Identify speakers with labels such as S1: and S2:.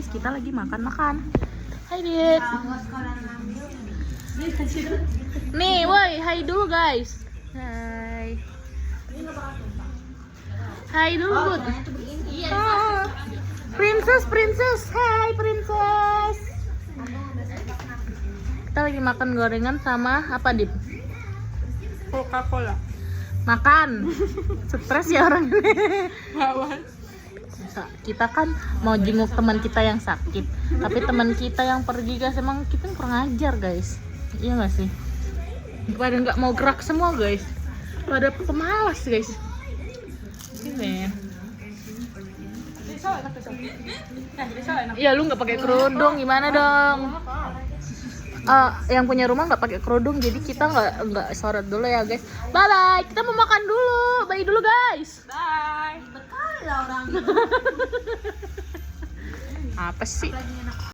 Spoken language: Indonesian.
S1: guys, kita lagi makan-makan. Hai Dit. Nih, woi, hai dulu guys. Hai. Hai dulu, Bud. Ah, Princess, hai Princess. Kita lagi makan gorengan sama apa, Dip?
S2: Coca-Cola.
S1: Makan. Stres ya orang ini.
S2: Bawang.
S1: Kita kan mau jenguk teman kita yang sakit, tapi teman kita yang pergi guys, emang kita kurang ajar guys. Iya nggak sih? Pada nggak mau gerak semua guys, pada pemalas guys. Ini. Iya lu nggak pakai kerudung gimana dong? Yang punya rumah nggak pakai kerudung, jadi kita nggak sorot dulu ya guys. Bye bye, kita mau makan dulu, bye dulu guys.
S2: Bye.
S1: Apa sih?